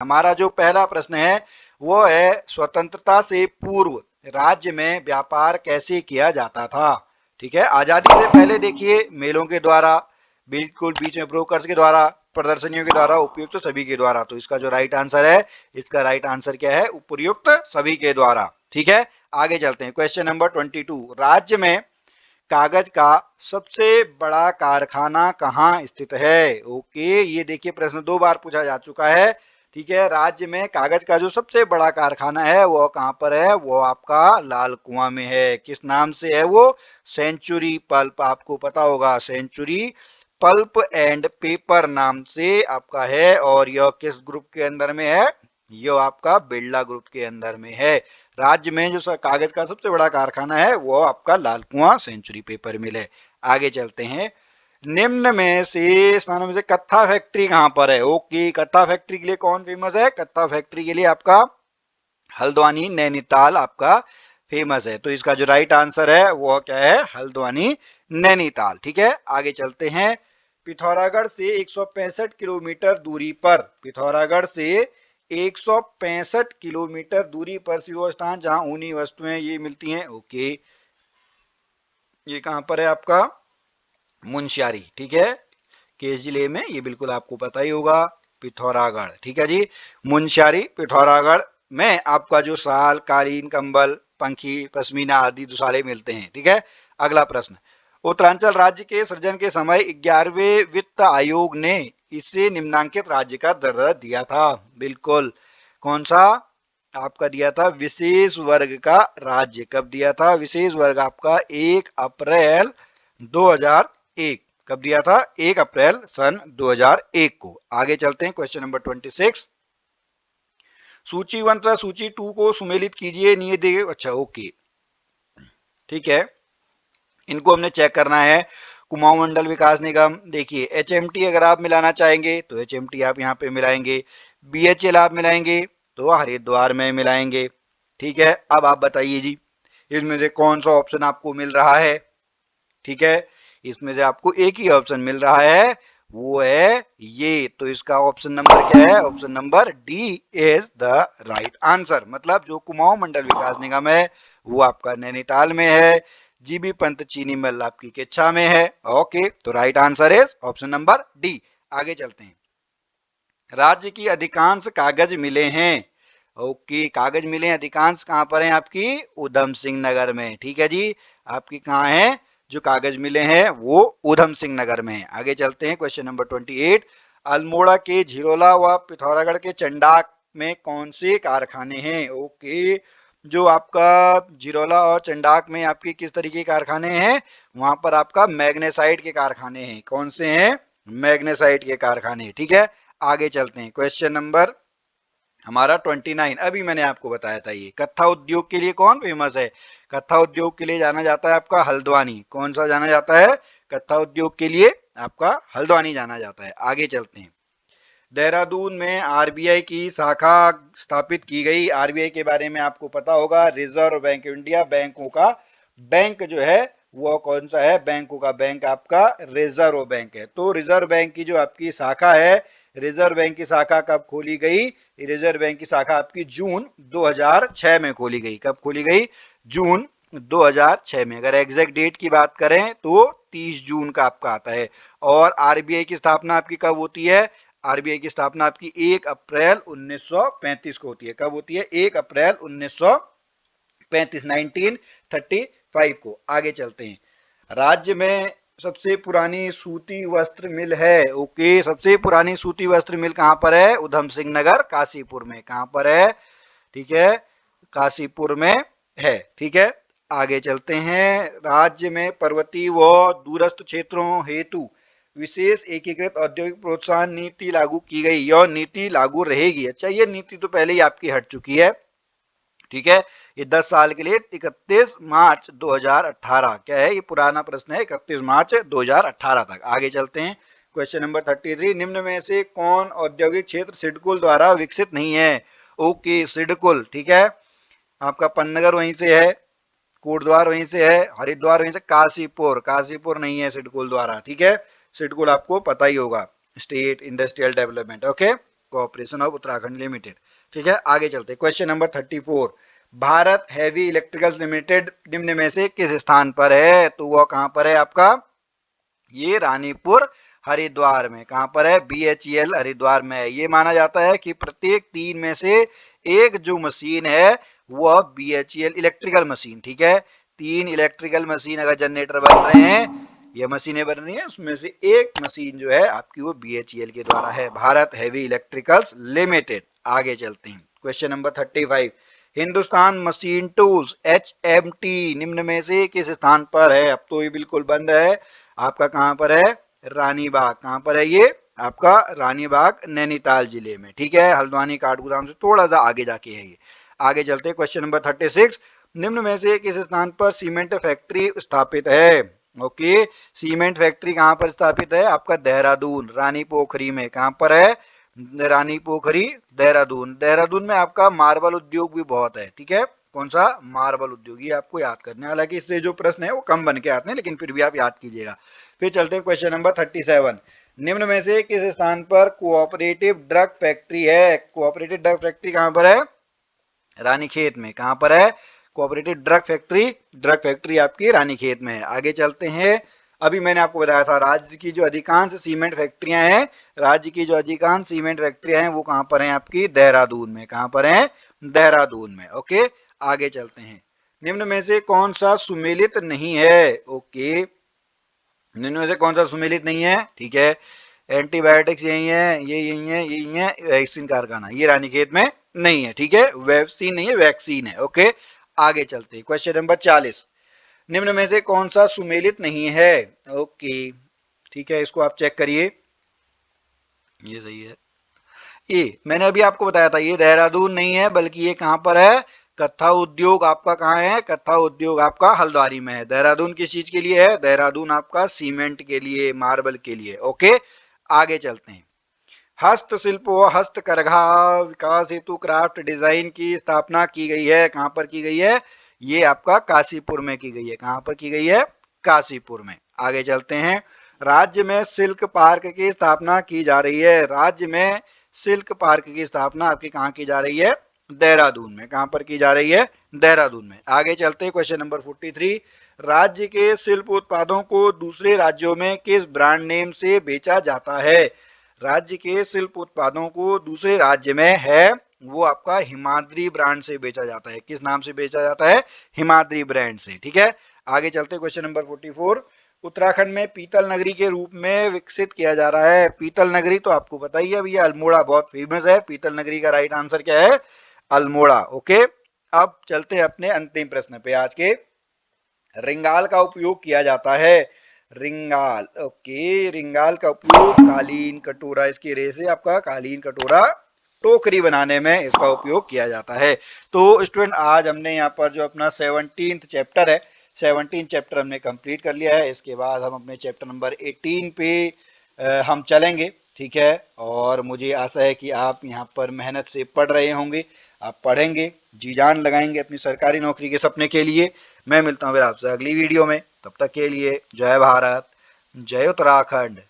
हमारा जो पहला प्रश्न है वो है स्वतंत्रता से पूर्व राज्य में व्यापार कैसे किया जाता था। ठीक है, आजादी से पहले देखिए मेलों के द्वारा, बिल्कुल बीच में ब्रोकर्स के द्वारा, प्रदर्शनियों के द्वारा, उपयुक्त सभी के द्वारा। तो इसका जो राइट आंसर है, इसका राइट आंसर क्या है, उपयुक्त सभी के द्वारा। ठीक है, आगे चलते हैं। क्वेश्चन नंबर 22, राज्य में कागज का सबसे बड़ा कारखाना कहाँ स्थित है। ओके, ये देखिए प्रश्न 2 बार पूछा जा चुका है। ठीक है, राज्य में कागज का जो सबसे बड़ा कारखाना है वो कहाँ पर है, वो आपका लाल कुआं में है। किस नाम से है वो, सेंचुरी पल्प, आपको पता होगा, सेंचुरी पल्प एंड पेपर नाम से आपका है। और यह किस ग्रुप के अंदर में है, यह आपका बिरला ग्रुप के अंदर में है। राज्य में जो कागज का सबसे बड़ा कारखाना है वो आपका लाल कुआं सेंचुरी पेपर मिल है। आगे चलते हैं। निम्न में से स्थानों में से कत्था फैक्ट्री कहां पर है। ओके, कत्था फैक्ट्री के लिए कौन फेमस है, कत्था फैक्ट्री के लिए आपका हल्द्वानी नैनीताल आपका फेमस है। तो इसका जो राइट आंसर है वो क्या है, हल्द्वानी नैनीताल। ठीक है, आगे चलते हैं। पिथौरागढ़ से 165 किलोमीटर दूरी पर, पिथौरागढ़ से 165 किलोमीटर दूरी पर वो स्थान जहां ऊनी वस्तुएं ये मिलती हैं। ओके, ये कहां पर है आपका, मुंशियारी। ठीक है, केस जिले में, ये बिल्कुल आपको पता ही होगा, पिथौरागढ़। ठीक है जी, मुंशियारी पिथौरागढ़ में आपका जो शाल, कालीन, कंबल, पंखी, पश्मीना आदि दुसाले मिलते हैं। ठीक है, अगला प्रश्न। उत्तरांचल राज्य के सृजन के समय 11वें वित्त आयोग ने इसे निम्नांकित राज्य का दर्जा दिया था। बिल्कुल, कौन सा आपका दिया था, विशेष वर्ग का राज्य। कब दिया था विशेष वर्ग, आपका 1 अप्रैल 2001। कब दिया था, 1 अप्रैल सन 2001 को। आगे चलते हैं। क्वेश्चन नंबर 26, सूची 1 तथा सूची 2 को सुमेलित कीजिए। नहीं देखिए, अच्छा ओके, ठीक है, इनको हमने चेक करना है। कुमाऊं मंडल विकास निगम, देखिए एचएमटी अगर आप मिलाना चाहेंगे तो एचएमटी आप यहाँ पे मिलाएंगे, बीएचएल आप मिलाएंगे तो हरिद्वार में मिलाएंगे। ठीक है, अब आप बताइए जी, इसमें से कौन सा ऑप्शन आपको मिल रहा है। ठीक है, इसमें से आपको एक ही ऑप्शन मिल रहा है, वो है ये। तो इसका ऑप्शन नंबर क्या है, option number D is the right answer. मतलब जो कुमाऊं मंडल विकास निगम है वो आपका नैनीताल में है, जीबी पंत चीनी मिल आपकी किच्छा में है। ओके, तो right answer is option number D. आगे चलते हैं। राज्य की अधिकांश कागज मिले हैं। ओके, कागज मिले हैं अधिकांश कहां पर हैं, आपकी उधम सिंह नगर में। ठीक है जी, आपकी कहां है, जो कागज मिले हैं वो उधम सिंह नगर में है। आगे चलते हैं। क्वेश्चन नंबर 28, अल्मोड़ा के झिरोला व पिथौरागढ़ के चंडाक में कौन से कारखाने हैं। ओके, जो आपका झिरोला और चंडाक में आपके किस तरीके के कारखाने हैं, वहां पर आपका मैग्नेसाइट के कारखाने हैं। कौन से हैं, मैग्नेसाइट के कारखाने। ठीक है, आगे चलते हैं। क्वेश्चन नंबर हमारा 29, अभी मैंने आपको बताया था, ये कत्था उद्योग के लिए कौन फेमस है। कत्था उद्योग के लिए जाना जाता है आपका हल्द्वानी। कौन सा जाना जाता है, कत्था उद्योग के लिए आपका हल्द्वानी जाना जाता है। आगे चलते हैं। देहरादून में आरबीआई की शाखा स्थापित की गई। आरबीआई के बारे में आपको पता होगा, रिजर्व बैंक ऑफ इंडिया, बैंकों का बैंक जो है वो कौन सा है, बैंकों का बैंक आपका रिजर्व बैंक है। तो रिजर्व बैंक की जो आपकी शाखा है, रिजर्व बैंक की शाखा कब खोली गई, रिजर्व बैंक की शाखा आपकी जून 2006 में खोली गई। कब खोली गई, जून 2006 में। अगर एग्जैक्ट डेट की बात करें तो 30 जून का आपका आता है। और आरबीआई की स्थापना आपकी कब होती है, आरबीआई की स्थापना आपकी 1 अप्रैल 1935 को होती है। कब होती है, 1 अप्रैल 1935, 1935 को। आगे चलते हैं। राज्य में सबसे पुरानी सूती वस्त्र मिल है। ओके, सबसे पुरानी सूती वस्त्र मिल कहां पर है, उधम सिंह नगर काशीपुर में। कहां पर है, ठीक है, काशीपुर में है। ठीक है, आगे चलते हैं। राज्य में पर्वतीय व दूरस्थ क्षेत्रों हेतु विशेष एकीकृत औद्योगिक प्रोत्साहन नीति लागू की गई। यह नीति लागू रहेगी। अच्छा, ये नीति तो पहले ही आपकी हट चुकी है। ठीक है, ये 10 साल के लिए 31 मार्च 2018, क्या है, ये पुराना प्रश्न है, 31 मार्च 2018 तक। आगे चलते हैं। क्वेश्चन नंबर 33, निम्न में से कौन औद्योगिक क्षेत्र सिडकुल द्वारा विकसित नहीं है। ओके, सिडकुल, ठीक है, आपका पन्नगर वहीं से है, कोटद्वार वहीं से है, हरिद्वार वहीं से, काशीपुर, काशीपुर नहीं है सिडकुल द्वारा। ठीक है, सिडकुल आपको पता ही होगा, state industrial development. Okay, corporation of Uttarakhand limited. ठीक है, आगे चलते। Question number 34, Bharat heavy electricals limited निम्न में से किस स्थान पर है? तो वह कहां पर है आपका? ये रानीपुर हरिद्वार में। कहां पर है? BHEL हरिद्वार में है। ये माना जाता है कि प्रत्येक 3 में से एक जो मशीन है वह BHEL इलेक्ट्रिकल मशीन, ठीक है, 3 इलेक्ट्रिकल मशीन अगर जनरेटर बन रहे हैं, ये मशीनें बन रही हैं, उसमें से एक मशीन जो है आपकी वो BHEL के द्वारा है, भारत हैवी इलेक्ट्रिकल्स लिमिटेड। आगे चलते हैं। Question number 35, Hindustan machine tools HMT निम्न में से किस स्थान पर है? अब तो ये बिल्कुल बंद है आपका। कहां पर है? रानीबाग। कहां पर है ये? आपका रानीबाग नैनीताल जिले में। ठीक है, हल्द्वानी काठगोदाम से थोड़ा सा आगे जाके है ये। आगे चलते हैं। क्वेश्चन नंबर 36, निम्न में से किस स्थान पर सीमेंट फैक्ट्री स्थापित है? ओके, सीमेंट फैक्ट्री कहां पर स्थापित है? आपका देहरादून रानी पोखरी में। कहां पर है? रानी पोखरी देहरादून। देहरादून में आपका मार्बल उद्योग भी बहुत है। ठीक है, कौन सा? मार्बल उद्योग। ये आपको याद करना है, हालांकि इससे जो प्रश्न है वो कम बन के आते हैं, लेकिन फिर भी आप याद कीजिएगा। फिर चलते हैं क्वेश्चन नंबर 37, निम्न में से किस स्थान पर कोऑपरेटिव ड्रग फैक्ट्री है? कोऑपरेटिव ड्रग फैक्ट्री कहां पर है? रानीखेत में। कहां पर है cooperative drug factory? Drug factory आपकी रानीखेत में है। आगे चलते हैं। अभी मैंने आपको बताया था राज्य की जो अधिकांश सीमेंट फैक्ट्रियां हैं, राज्य की जो अधिकांश सीमेंट फैक्ट्रियां हैं वो कहां पर हैं आपकी? देहरादून में। कहां पर हैं? देहरादून में। ओके, आगे चलते हैं। निम्न में से कौन सा सुमेलित नहीं है? ओके, निम्न में से कौन सा सुमेलित नहीं है? ठीक है, एंटीबायोटिक्स यही है, ये यही है, यही है, वैक्सीन कारखाना, ये रानीखेत में नहीं है। ठीक है, वैक्सीन नहीं है, वैक्सीन है। ओके, आगे चलते हैं। क्वेश्चन नंबर 40, निम्न में से कौन सा सुमेलित नहीं है? ओके, ठीक है, इसको आप चेक करिए, ये सही है। ये मैंने अभी आपको बताया था, ये देहरादून नहीं है, बल्कि ये कहां पर है? कत्था उद्योग आपका कहां है? कत्था उद्योग आपका हल्द्वानी में है। देहरादून किस चीज के लिए है? देहरादून आपका सीमेंट के लिए, मार्बल के लिए। ओके, आगे चलते हैं। हस्तशिल्प व हस्तकरघा विकास हेतु क्राफ्ट डिजाइन की स्थापना की गई है। कहां पर की गई है? ये आपका काशीपुर में की गई है। कहां पर की गई है? काशीपुर में। आगे चलते हैं। राज्य में सिल्क पार्क की स्थापना की जा रही है। राज्य में सिल्क पार्क की स्थापना आपकी कहां की जा रही है? देहरादून में। कहां पर की जा रही है? देहरादून में। आगे चलते हैं। क्वेश्चन नंबर 43, राज्य के शिल्प उत्पादों को दूसरे राज्यों में किस ब्रांड नेम से बेचा जाता है? राज्य के शिल्प उत्पादों को दूसरे राज्य में है वो आपका हिमाद्री ब्रांड से बेचा जाता है। किस नाम से बेचा जाता है? हिमाद्री ब्रांड से। ठीक है, आगे चलते। क्वेश्चन नंबर 44, उत्तराखंड में पीतल नगरी के रूप में विकसित किया जा रहा है। पीतल नगरी तो आपको पता ही है भैया, अल्मोड़ा बहुत फेमस है। पीतल नगरी का राइट आंसर क्या है? अल्मोड़ा। ओके, अब चलते हैं अपने अंतिम प्रश्न पे आज के। रिंगाल का उपयोग किया जाता है। रिंगाल, ओके, रिंगाल का उपयोग कालीन कटोरा, इसकी रे से आपका कालीन कटोरा टोकरी बनाने में इसका उपयोग किया जाता है। तो स्टूडेंट, आज हमने यहाँ पर जो अपना 17th चैप्टर है, 17 चैप्टर हमने कंप्लीट कर लिया है। इसके बाद हम अपने चैप्टर नंबर 18 पे हम चलेंगे। ठीक है, और मुझे आशा है कि आप यहाँ पर मेहनत से पढ़ रहे होंगे, आप पढ़ेंगे, जी जान लगाएंगे अपनी सरकारी नौकरी के सपने के लिए। मैं मिलता हूँ फिर आपसे अगली वीडियो में, तब तक के लिए जय भारत, जय उत्तराखंड।